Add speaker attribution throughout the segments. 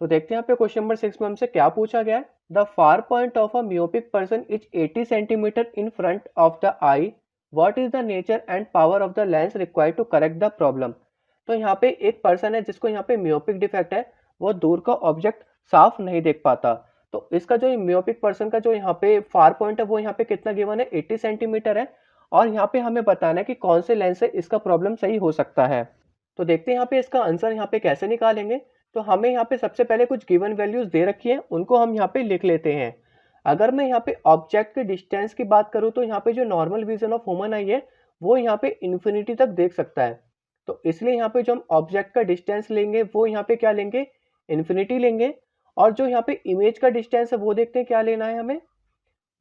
Speaker 1: तो देखते हैं यहाँ पे क्वेश्चन नंबर 6 में हमसे क्या पूछा गया है। The far point of a myopic person is 80 centimetre in front of the eye. What is the nature and power of the lens required to correct the problem. तो यहाँ पे एक पर्सन है जिसको यहाँ पे मियोपिक डिफेक्ट है, वो दूर का ऑब्जेक्ट साफ नहीं देख पाता। तो इसका जो मियोपिक पर्सन का जो यहाँ पे फार पॉइंट है वो यहाँ पे कितना गिवन है, 80 सेंटीमीटर है। और यहाँ पे हमें बताना है कि कौन से लेंस से इसका प्रॉब्लम सही हो सकता है। तो देखते हैं यहाँ पे इसका आंसर यहाँ पे कैसे निकालेंगे। तो हमें यहाँ पे सबसे पहले कुछ गिवन वैल्यूज दे रखी है, उनको हम यहाँ पे लिख लेते हैं। अगर मैं यहाँ पे ऑब्जेक्ट के डिस्टेंस की बात करूँ तो यहाँ पे जो नॉर्मल विजन ऑफ ह्यूमन आई है वो यहाँ पे इन्फिनिटी तक देख सकता है। तो इसलिए यहाँ पे जो हम ऑब्जेक्ट का डिस्टेंस लेंगे वो यहाँ पे क्या लेंगे, इन्फिनिटी लेंगे। और जो यहाँ पे इमेज का डिस्टेंस है वो देखते हैं क्या लेना है हमें।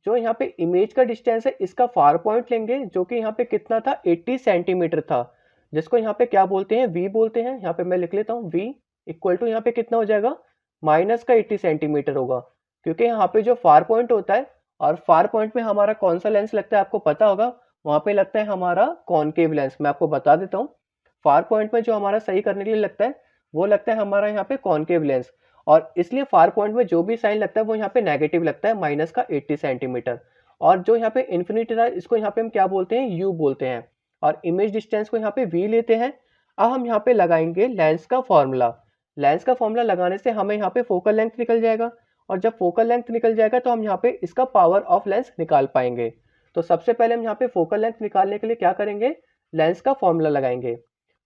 Speaker 1: जो यहाँ पे इमेज का डिस्टेंस है इसका फार पॉइंट लेंगे, जो कि यहाँ पे कितना था, 80 सेंटीमीटर था, जिसको यहाँ पे क्या बोलते हैं, v बोलते हैं। यहाँ पे मैं लिख लेता हूँ v इक्वल टू यहाँ पे कितना हो जाएगा, माइनस का 80 सेंटीमीटर होगा। क्योंकि यहाँ पे जो फार पॉइंट होता है, और फार पॉइंट में हमारा कौन सा लेंस लगता है आपको पता होगा, वहां पे लगता है हमारा कॉनकेव लेंस। मैं आपको बता देता हूँ, फार पॉइंट में जो हमारा सही करने के लिए लगता है वो लगता है हमारा यहाँ पे कॉनकेव लेंस। और इसलिए फार पॉइंट में जो भी साइन लगता है वो यहाँ पे नेगेटिव लगता है, माइनस का 80 सेंटीमीटर। और जो यहाँ पे इन्फिनिटी था इसको यहाँ पे हम क्या बोलते हैं, यू बोलते हैं। और इमेज डिस्टेंस को यहाँ पे वी लेते हैं। अब हम यहाँ पे लगाएंगे लेंस का फॉर्मूला। लेंस का फॉर्मूला लगाने से हमें यहाँ पे फोकल लेंथ निकल जाएगा, और जब फोकल लेंथ निकल जाएगा तो हम यहाँ पे इसका पावर ऑफ लेंस निकाल पाएंगे। तो सबसे पहले हम यहाँ पे फोकल लेंथ निकालने के लिए क्या करेंगे, लेंस का फॉर्मूला लगाएंगे।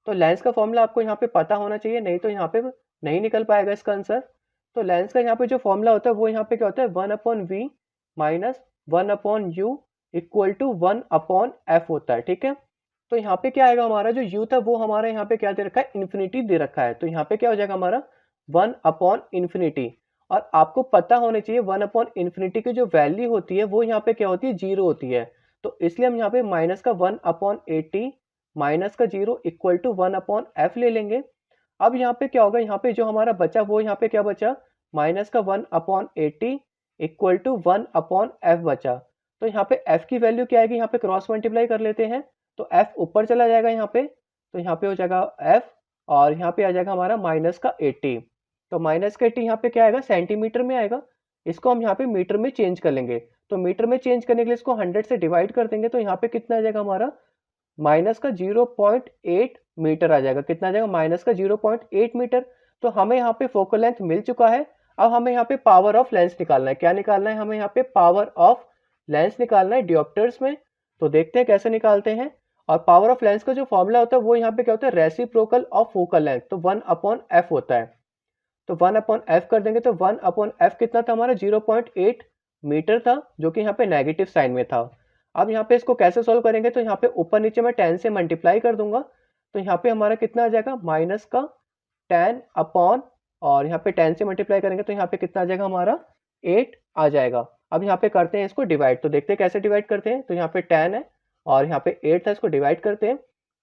Speaker 1: तो लेंस का फॉर्मूला आपको यहाँ पे पता होना चाहिए, नहीं तो यहाँ पे नहीं निकल पाएगा इसका आंसर। तो लेंस का यहाँ पे जो फॉर्मूला होता है वो यहाँ पे क्या होता है, 1/v minus 1/u equal to 1/f होता है। ठीक है, तो यहाँ पे क्या आएगा, हमारा जो u था वो हमारा यहाँ पे क्या दे रखा है, इन्फिनिटी दे रखा है। तो यहाँ पे क्या हो जाएगा हमारा 1/∞। और आपको पता होना चाहिए 1/∞ की जो वैल्यू होती है वो यहाँ पे क्या होती है, 0 होती है। तो इसलिए हम यहाँ पे माइनस का 1/80 माइनस का 0 इक्वल टू 1/f ले लेंगे। अब यहाँ पे क्या होगा, यहाँ पे जो हमारा बचा वो यहाँ पे क्या बचा, माइनस का 1/80 इक्वल टू 1/f बचा। तो यहाँ पे f की वैल्यू क्या आएगी, यहाँ पे क्रॉस मल्टीप्लाई कर लेते हैं। तो f ऊपर चला जाएगा यहाँ पे, तो यहाँ पे हो जाएगा f, और यहाँ पे आ जाएगा हमारा माइनस का 80। तो माइनस का 80 यहाँ पे क्या आएगा, सेंटीमीटर में आएगा। इसको हम यहाँ पे मीटर में चेंज कर लेंगे। तो मीटर में चेंज करने के लिए इसको 100 से डिवाइड कर देंगे। तो यहाँ पे कितना आ जाएगा हमारा, माइनस का 0.8 मीटर आ जाएगा। कितना आ जाएगा, माइनस का 0.8 मीटर। तो हमें यहाँ पे फोकल लेंथ मिल चुका है। अब हमें यहाँ पे पावर ऑफ लेंस निकालना है। क्या निकालना है, हमें यहाँ पे पावर ऑफ लेंस निकालना है डियोप्टर्स में। तो देखते हैं कैसे निकालते हैं। और पावर ऑफ लेंस का जो फॉर्मूला होता है वो यहाँ पे क्या होता है, रेसिप्रोकल ऑफ फोकल लेंथ। तो 1/f होता है। तो 1/f कर देंगे। तो 1/f कितना था हमारा, 0.8 मीटर था, जो कि यहाँ पे नेगेटिव साइन में था। अब यहाँ पे इसको कैसे सोल्व करेंगे, तो यहाँ पे ऊपर नीचे मैं 10 से मल्टीप्लाई कर दूंगा। तो यहाँ पे हमारा कितना आ जाएगा, माइनस का 10 अपॉन, और यहाँ पे 10 से मल्टीप्लाई करेंगे तो यहाँ पे कितना आ जाएगा हमारा, 8 आ जाएगा। अब यहाँ पे करते हैं इसको डिवाइड। तो देखते हैं कैसे डिवाइड करते हैं। तो यहाँ पे 10 है और यहाँ पे 8 था, इसको डिवाइड करते हैं।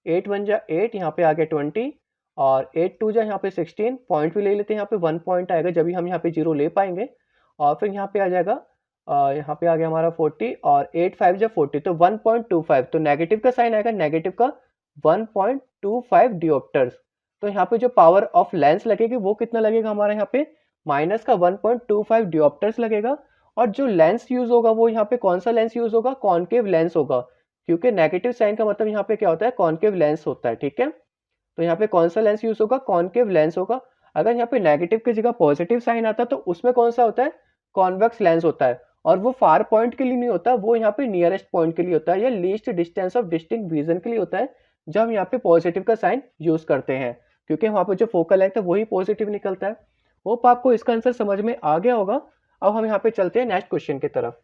Speaker 1: 8 1 जा 8, यहाँ पे आ गया 20, और 8 2 जा यहाँ पे 16। पॉइंट भी ले लेते हैं, यहाँ पे 1 पॉइंट आएगा जब भी हम यहाँ पे 0 ले पाएंगे। और फिर यहाँ पे आ जाएगा, यहाँ पे आ गया हमारा 40, और 8 5 जा 40, तो 1.25। तो नेगेटिव का साइन आएगा, नेगेटिव का 1.25 डियोप्टर्स। तो यहाँ पे जो पावर ऑफ लेंस लगेगी वो कितना लगेगा हमारा, यहाँ पे माइनस का 1.25 डियोप्टर्स लगेगा। और जो लेंस यूज होगा वो यहाँ पे कौन सा लेंस यूज होगा, कॉनकेव लेंस होगा। क्योंकि नेगेटिव साइन का मतलब यहाँ पे क्या होता है, कॉनकेव लेंस होता है। ठीक है, तो यहाँ पे कौन सा लेंस यूज होगा, कॉनकेव लेंस होगा। अगर यहाँ पे नेगेटिव की जगह पॉजिटिव साइन आता तो उसमें कौन सा होता है, कॉन्वेक्स लेंस होता है। और वो फार पॉइंट के लिए नहीं होता, वो यहाँ पे नियरेस्ट पॉइंट के लिए होता है, या least distance of distinct vision के लिए होता है, जब हम यहाँ पे पॉजिटिव का साइन यूज करते हैं। क्योंकि वहाँ पे जो फोकल लेंथ है वही पॉजिटिव निकलता है। होप आपको इसका आंसर समझ में आ गया होगा। अब हम यहाँ पे चलते हैं नेक्स्ट क्वेश्चन की तरफ।